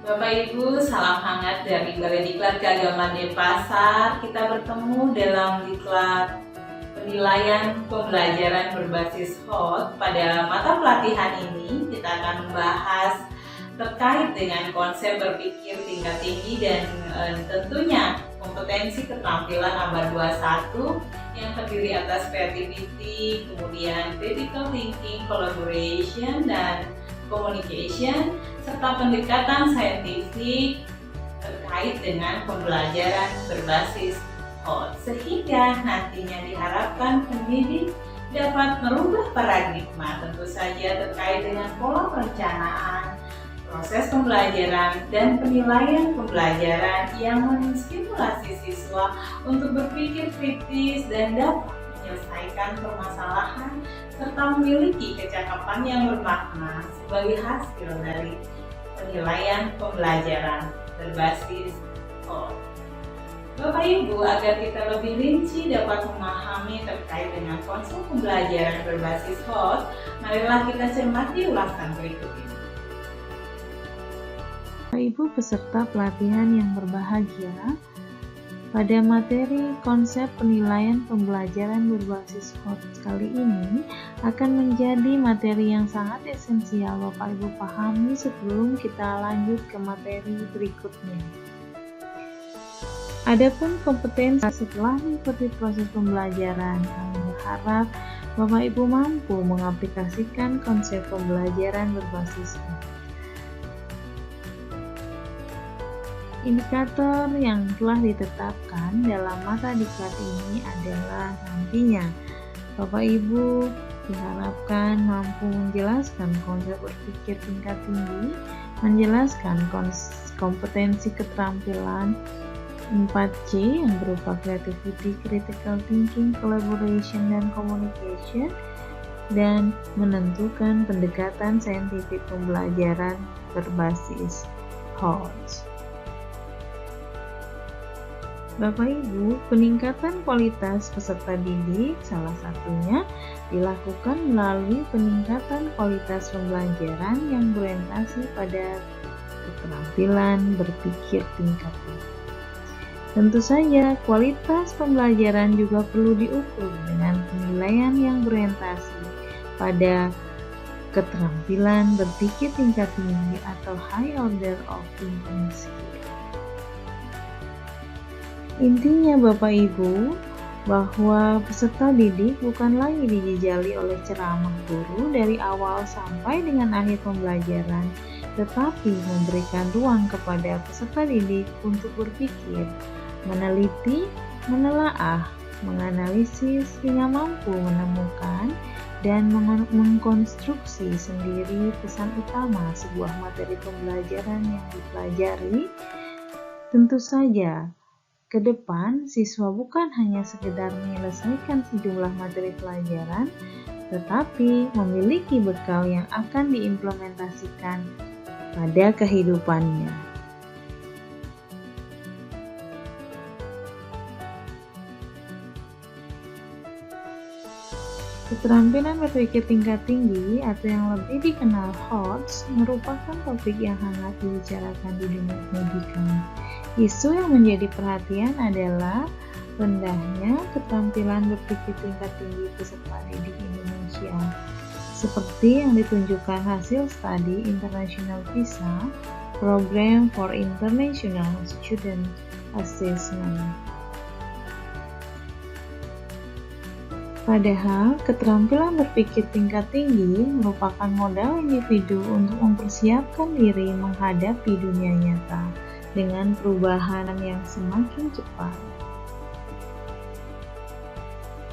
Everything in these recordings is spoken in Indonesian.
Bapak Ibu, salam hangat dari Balai Diklat Keagamaan Denpasar. Kita bertemu dalam Diklat Penilaian Pembelajaran Berbasis HOT. Pada mata pelatihan ini kita akan membahas terkait dengan konsep berpikir tingkat tinggi dan tentunya kompetensi keterampilan abad 21 yang terdiri atas creativity, kemudian critical thinking, collaboration, dan communication, serta pendekatan saintifik terkait dengan pembelajaran berbasis HOT, sehingga nantinya diharapkan pendidik dapat merubah paradigma tentu saja terkait dengan pola perencanaan, proses pembelajaran, dan penilaian pembelajaran yang menstimulasi siswa untuk berpikir kritis dan dapat menyelesaikan permasalahan serta memiliki kecakapan yang bermakna sebagai hasil dari penilaian pembelajaran berbasis HOT. Bapak Ibu, agar kita lebih rinci dapat memahami terkait dengan konsep pembelajaran berbasis HOT, marilah kita cermati ulasan berikut ini. Bapak Ibu peserta pelatihan yang berbahagia, pada materi konsep penilaian pembelajaran berbasis HOT kali ini akan menjadi materi yang sangat esensial Bapak Ibu pahami sebelum kita lanjut ke materi berikutnya. Adapun kompetensi setelah mengikuti proses pembelajaran, kami berharap Bapak Ibu mampu mengaplikasikan konsep pembelajaran berbasis HOT. Indikator yang telah ditetapkan dalam mata diklat ini adalah nantinya Bapak Ibu diharapkan mampu menjelaskan konsep berpikir tingkat tinggi, menjelaskan kompetensi keterampilan 4C yang berupa creativity, critical thinking, collaboration, dan communication, dan menentukan pendekatan saintifik pembelajaran berbasis HOT. Bapak Ibu, peningkatan kualitas peserta didik salah satunya dilakukan melalui peningkatan kualitas pembelajaran yang berorientasi pada keterampilan berpikir tingkat tinggi. Tentu saja, kualitas pembelajaran juga perlu diukur dengan penilaian yang berorientasi pada keterampilan berpikir tingkat tinggi atau high order of thinking skill. Intinya Bapak Ibu, bahwa peserta didik bukan lagi dijejali oleh ceramah guru dari awal sampai dengan akhir pembelajaran, tetapi memberikan ruang kepada peserta didik untuk berpikir, meneliti, menelaah, menganalisis hingga mampu menemukan dan mengkonstruksi sendiri pesan utama sebuah materi pembelajaran yang dipelajari. Tentu saja, ke depan, siswa bukan hanya sekedar menyelesaikan sejumlah materi pelajaran, tetapi memiliki bekal yang akan diimplementasikan pada kehidupannya. Keterampilan berpikir tingkat tinggi atau yang lebih dikenal HOT merupakan topik yang hangat dibicarakan di dunia pendidikan. Isu yang menjadi perhatian adalah rendahnya keterampilan berpikir tingkat tinggi peserta didik Indonesia, seperti yang ditunjukkan hasil studi International PISA, Program for International Student Assessment. Padahal, keterampilan berpikir tingkat tinggi merupakan modal individu untuk mempersiapkan diri menghadapi dunia nyata dengan perubahan yang semakin cepat.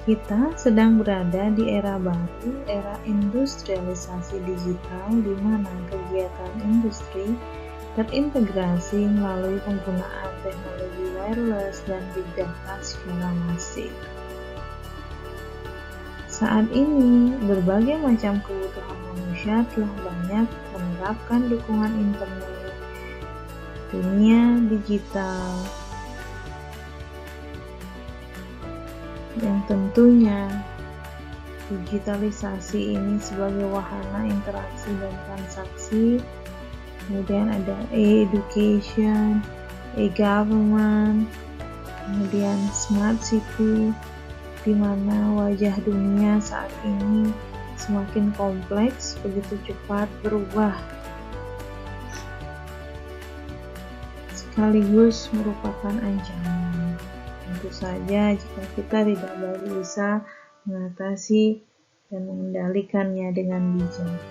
Kita sedang berada di era baru, era industrialisasi digital, di mana kegiatan industri terintegrasi melalui penggunaan teknologi wireless dan big data secara masif. Saat ini, berbagai macam kebutuhan manusia telah banyak menerapkan dukungan internet, dunia digital, yang tentunya digitalisasi ini sebagai wahana interaksi dan transaksi kemudian ada e-education, e-government, kemudian smart city, di mana wajah dunia saat ini semakin kompleks, begitu cepat berubah, sekaligus merupakan ancaman. Tentu saja jika kita tidak bisa mengatasi dan mengendalikannya dengan bijak.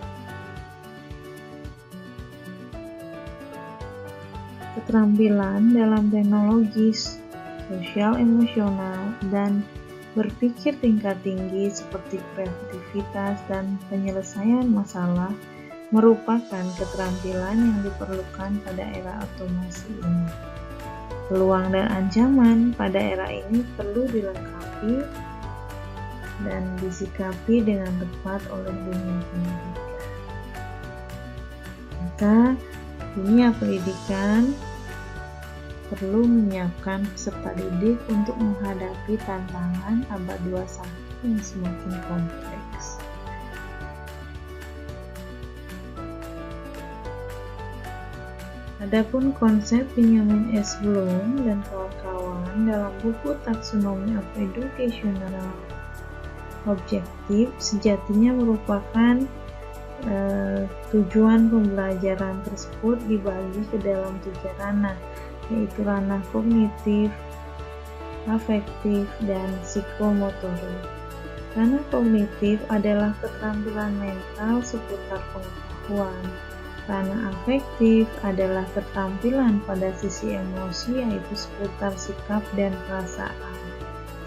Keterampilan dalam teknologi sosial emosional dan berpikir tingkat tinggi seperti kreativitas dan penyelesaian masalah merupakan keterampilan yang diperlukan pada era otomasi ini. Peluang dan ancaman pada era ini perlu dilengkapi dan disikapi dengan tepat oleh dunia pendidikan. Maka, dunia pendidikan perlu menyiapkan peserta didik untuk menghadapi tantangan abad 21 yang semakin kompleks. Adapun konsep Benjamin S. Bloom dan kawan-kawan dalam buku Taxonomy of Educational Objective sejatinya merupakan tujuan pembelajaran tersebut dibagi ke dalam 3 ranah, yaitu ranah kognitif, afektif, dan psikomotorik. Ranah kognitif adalah keterampilan mental seputar pengetahuan. Ranah afektif adalah keterampilan pada sisi emosi, yaitu seputar sikap dan perasaan.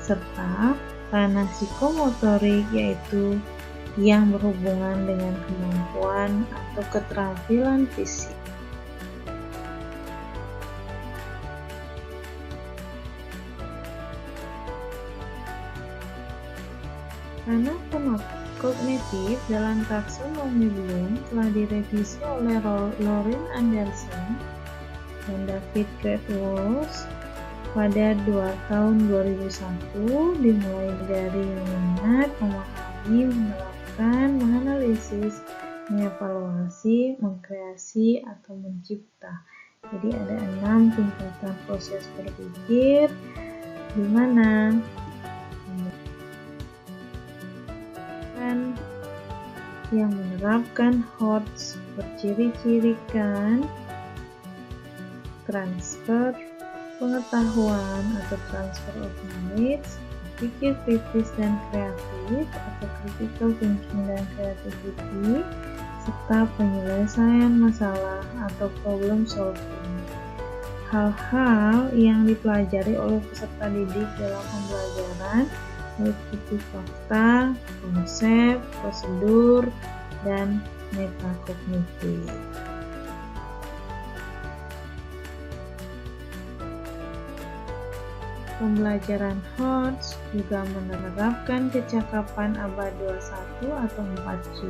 Serta ranah psikomotorik, yaitu yang berhubungan dengan kemampuan atau keterampilan fisik. Ranah kognitif dalam taksonomi Bloom telah direvisi oleh Lauren Anderson dan David Greatwald pada tahun 2001, dimulai dari mengingat, memahami, menerapkan, menganalisis, mengevaluasi, mengkreasi, atau mencipta. Jadi ada 6 tingkatan proses berpikir, di mana yang menerapkan HOTS berciri-cirikan transfer pengetahuan atau transfer of knowledge, berpikir kritis dan kreatif atau critical thinking dan creativity, serta penyelesaian masalah atau problem solving. Hal-hal yang dipelajari oleh peserta didik dalam pembelajaran meliputi fakta, konsep, prosedur, dan metakognitif. Pembelajaran HOTS juga menerapkan kecakapan abad 21 atau 4C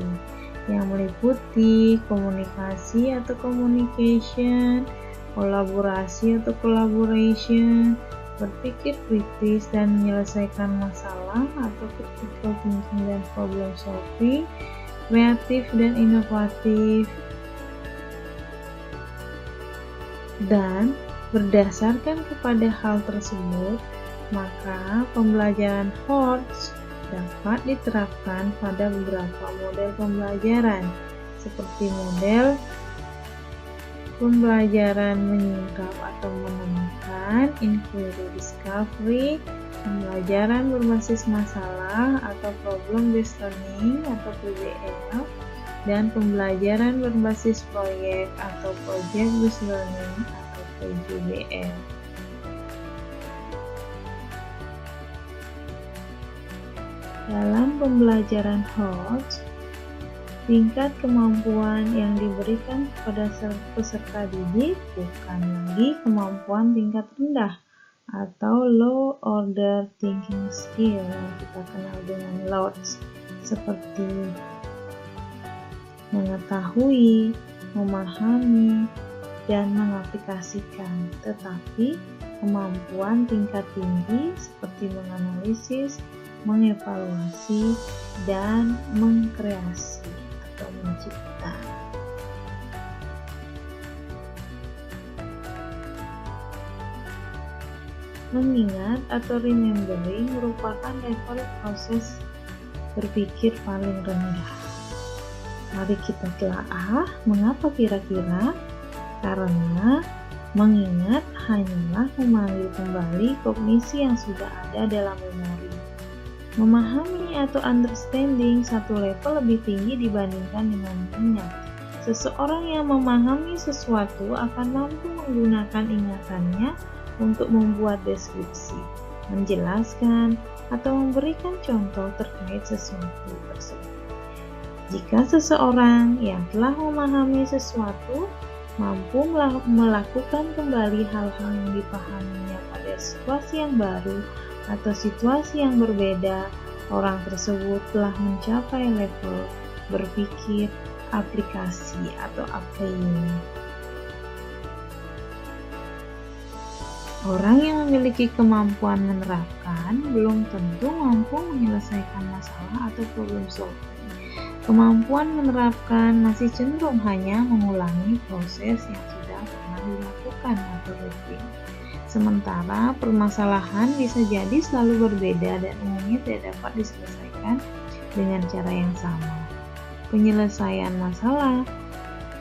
yang meliputi komunikasi atau communication, kolaborasi atau collaboration, berpikir kritis dan menyelesaikan masalah atau critical thinking dan problem solving, kreatif dan inovatif. Dan berdasarkan kepada hal tersebut, maka pembelajaran HOTS dapat diterapkan pada beberapa model pembelajaran, seperti model pembelajaran menyingkap atau menemukan, inquiry discovery, pembelajaran berbasis masalah atau problem based learning atau PBL, dan pembelajaran berbasis proyek atau project based learning atau PJBL. Dalam pembelajaran HOTS, tingkat kemampuan yang diberikan kepada peserta didik bukan lagi kemampuan tingkat rendah atau low order thinking skill yang kita kenal dengan LOTS, seperti mengetahui, memahami, dan mengaplikasikan, tetapi kemampuan tingkat tinggi seperti menganalisis, mengevaluasi, dan mengkreasi atau mencipta. Mengingat atau remembering merupakan level proses berpikir paling rendah. Mari kita telaah mengapa kira-kira? Karena mengingat hanyalah memanggil kembali kognisi yang sudah ada dalam memori. Memahami atau understanding satu level lebih tinggi dibandingkan dengan mengingat. Seseorang yang memahami sesuatu akan mampu menggunakan ingatannya untuk membuat deskripsi, menjelaskan, atau memberikan contoh terkait sesuatu tersebut. Jika seseorang yang telah memahami sesuatu mampu melakukan kembali hal-hal yang dipahaminya pada situasi yang baru atau situasi yang berbeda, orang tersebut telah mencapai level berpikir aplikasi atau applying. Orang yang memiliki kemampuan menerapkan belum tentu mampu menyelesaikan masalah atau problem solving. Kemampuan menerapkan masih cenderung hanya mengulangi proses yang sudah pernah dilakukan atau rutin. Sementara permasalahan bisa jadi selalu berbeda dan umumnya tidak dapat diselesaikan dengan cara yang sama. Penyelesaian masalah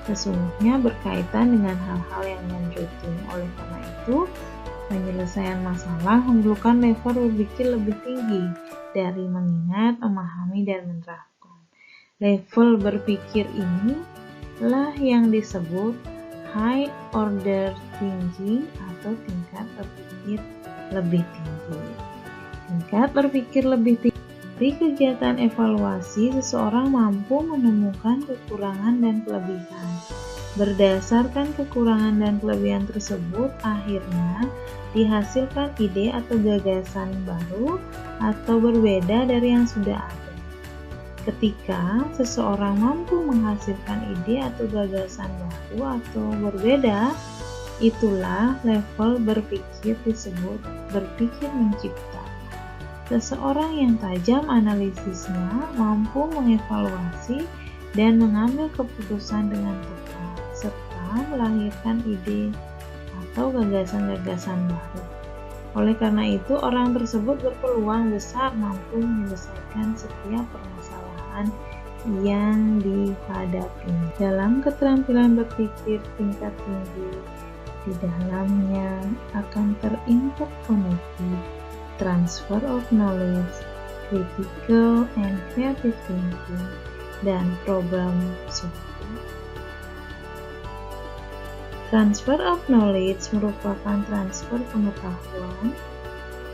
sesungguhnya berkaitan dengan hal-hal yang non-rutin. Oleh karena itu, penyelesaian masalah memerlukan level berpikir lebih tinggi dari mengingat, memahami, dan menerapkan. Level berpikir ini lah yang disebut high order thinking atau tingkat berpikir lebih tinggi. Tingkat berpikir lebih tinggi dari kegiatan evaluasi, seseorang mampu menemukan kekurangan dan kelebihan. Berdasarkan kekurangan dan kelebihan tersebut, akhirnya dihasilkan ide atau gagasan baru atau berbeda dari yang sudah ada. Ketika seseorang mampu menghasilkan ide atau gagasan baru atau berbeda, itulah level berpikir disebut berpikir mencipta. Seseorang yang tajam analisisnya mampu mengevaluasi dan mengambil keputusan dengan tepat, serta melahirkan ide atau gagasan-gagasan baru. Oleh karena itu, orang tersebut berpeluang besar mampu menyelesaikan setiap permasalahan yang dihadapi. Dalam keterampilan berpikir tingkat tinggi, di dalamnya akan terinterkoneksi transfer of knowledge, critical and creative thinking, dan problem solving. Transfer of knowledge merupakan transfer pengetahuan,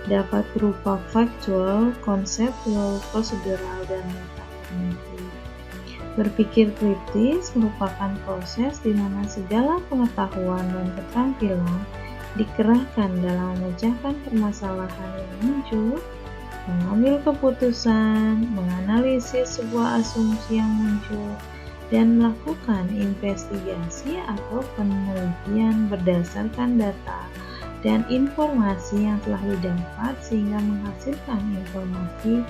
dapat berupa faktual, konseptual, prosedural, dan metakognitif. Berpikir kritis merupakan proses di mana segala pengetahuan dan keterampilan dikerahkan dalam memecahkan permasalahan yang muncul, mengambil keputusan, menganalisis sebuah asumsi yang muncul, dan melakukan investigasi atau penelitian berdasarkan data dan informasi yang telah didapat sehingga menghasilkan informasi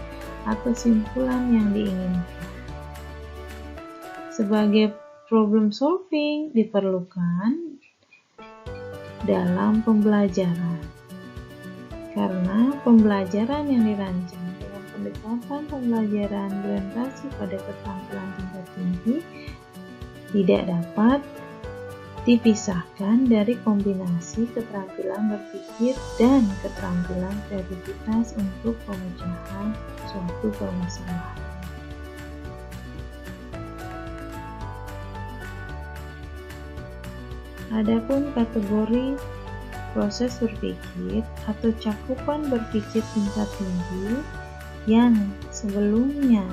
atau kesimpulan yang diinginkan. Sebagai problem solving diperlukan dalam pembelajaran, karena pembelajaran yang dirancang dengan pendekatan pembelajaran berorientasi pada keterampilan tingkat tinggi tidak dapat dipisahkan dari kombinasi keterampilan berpikir dan keterampilan kreativitas untuk pemecahan suatu permasalahan. Adapun kategori proses berpikir atau cakupan berpikir tingkat tinggi yang sebelumnya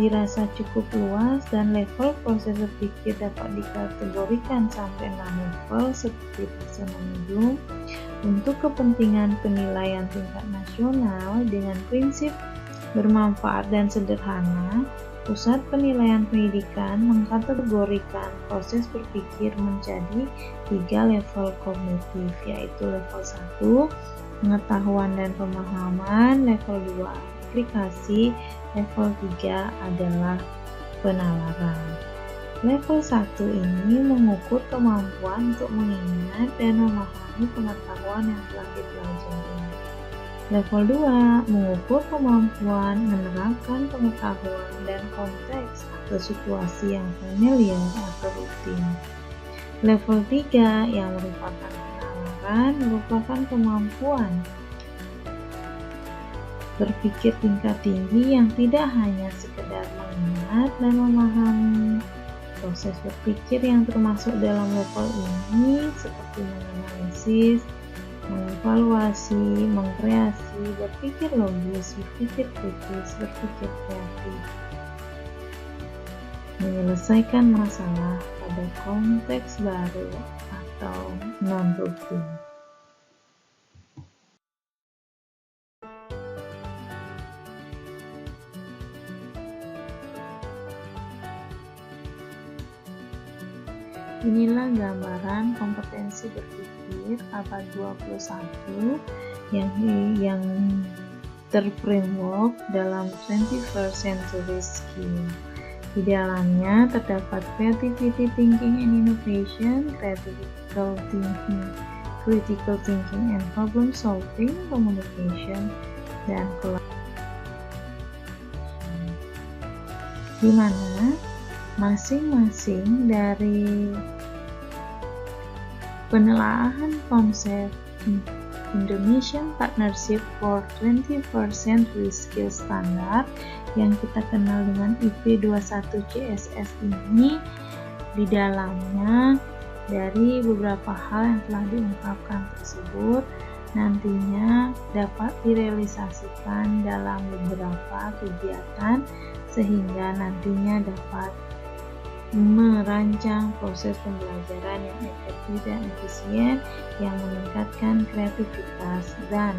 dirasa cukup luas dan level proses berpikir dapat dikategorikan sampai 6 level seperti taxonomy Bloom untuk kepentingan penilaian tingkat nasional dengan prinsip bermanfaat dan sederhana. Pusat Penilaian Pendidikan mengkategorikan proses berpikir menjadi 3 level kognitif, yaitu level 1, pengetahuan dan pemahaman, level 2, aplikasi, level 3 adalah penalaran. Level 1 ini mengukur kemampuan untuk mengingat dan memahami pengetahuan yang telah dipelajari. Level 2 mengukur kemampuan menerapkan pengetahuan dan konteks atau situasi yang familiar atau rutin. Level 3 yang merupakan penalaran merupakan kemampuan berpikir tingkat tinggi yang tidak hanya sekedar mengingat dan memahami. Proses berpikir yang termasuk dalam level ini seperti menganalisis, mengevaluasi, mengkreasi, berpikir logis, berpikir kritis, berpikir kreatif, menyelesaikan masalah pada konteks baru atau non-rutin. Inilah gambaran kompetensi berpikir abad 21 yang terframework dalam 21st century skill. Di dalamnya terdapat creativity thinking and innovation, critical thinking and problem solving, communication, dan collaboration. Di mana masing-masing dari penelaahan konsep Indonesian Partnership for 21st Century Skill Standard yang kita kenal dengan IP21CSS ini, di dalamnya dari beberapa hal yang telah diungkapkan tersebut nantinya dapat direalisasikan dalam beberapa kegiatan sehingga nantinya dapat merancang proses pembelajaran yang efektif dan efisien yang meningkatkan kreativitas dan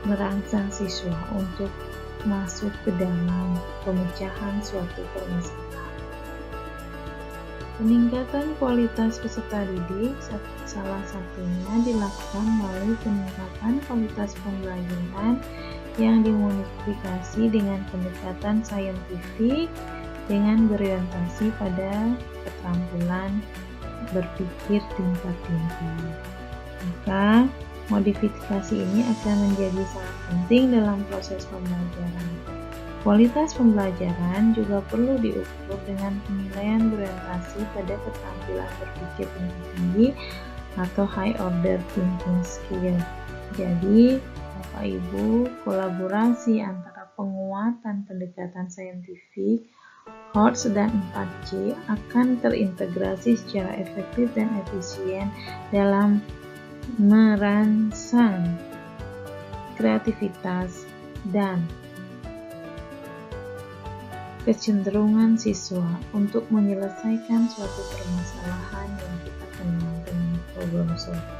merangsang siswa untuk masuk ke dalam pemecahan suatu permasalahan. Peningkatan kualitas peserta didik salah satunya dilakukan melalui peningkatan kualitas pembelajaran yang dimodifikasi dengan pendekatan saintifik dengan berorientasi pada keterampilan berpikir tingkat tinggi. Maka, modifikasi ini akan menjadi sangat penting dalam proses pembelajaran. Kualitas pembelajaran juga perlu diukur dengan penilaian berorientasi pada keterampilan berpikir tingkat tinggi atau high order thinking skill. Jadi, Bapak Ibu, kolaborasi antara penguatan pendekatan saintifik, HORTS dan 4C akan terintegrasi secara efektif dan efisien dalam merangsang kreativitas dan kecenderungan siswa untuk menyelesaikan suatu permasalahan yang kita kenal dengan problem solving.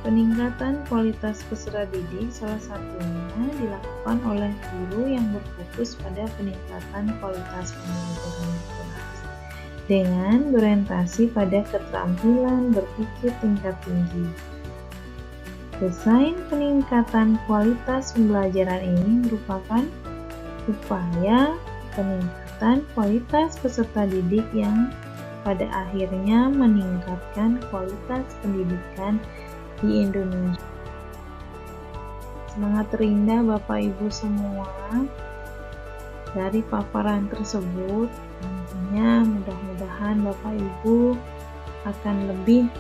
Peningkatan kualitas peserta didik salah satunya dilakukan oleh guru yang berfokus pada peningkatan kualitas pembelajaran kelas dengan berorientasi pada keterampilan berpikir tingkat tinggi. Desain peningkatan kualitas pembelajaran ini merupakan upaya peningkatan kualitas peserta didik yang pada akhirnya meningkatkan kualitas pendidikan di Indonesia. Semangat terindah Bapak Ibu semua dari paparan tersebut. Nantinya mudah-mudahan Bapak Ibu akan lebih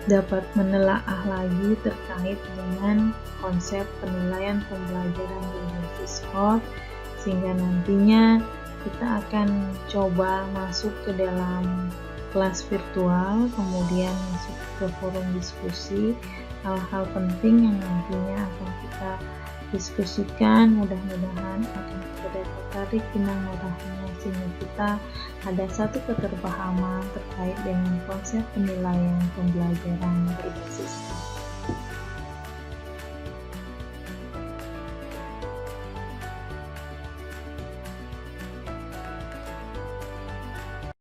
dapat menelaah lagi terkait dengan konsep penilaian pembelajaran berbasis HORTS, sehingga nantinya kita akan coba masuk ke dalam kelas virtual, kemudian masuk ke forum diskusi hal-hal penting yang nantinya akan kita diskusikan. Mudah-mudahan akan kita dapat tarik benang merahnya sehingga kita ada satu keterpahaman terkait dengan konsep penilaian pembelajaran berbasis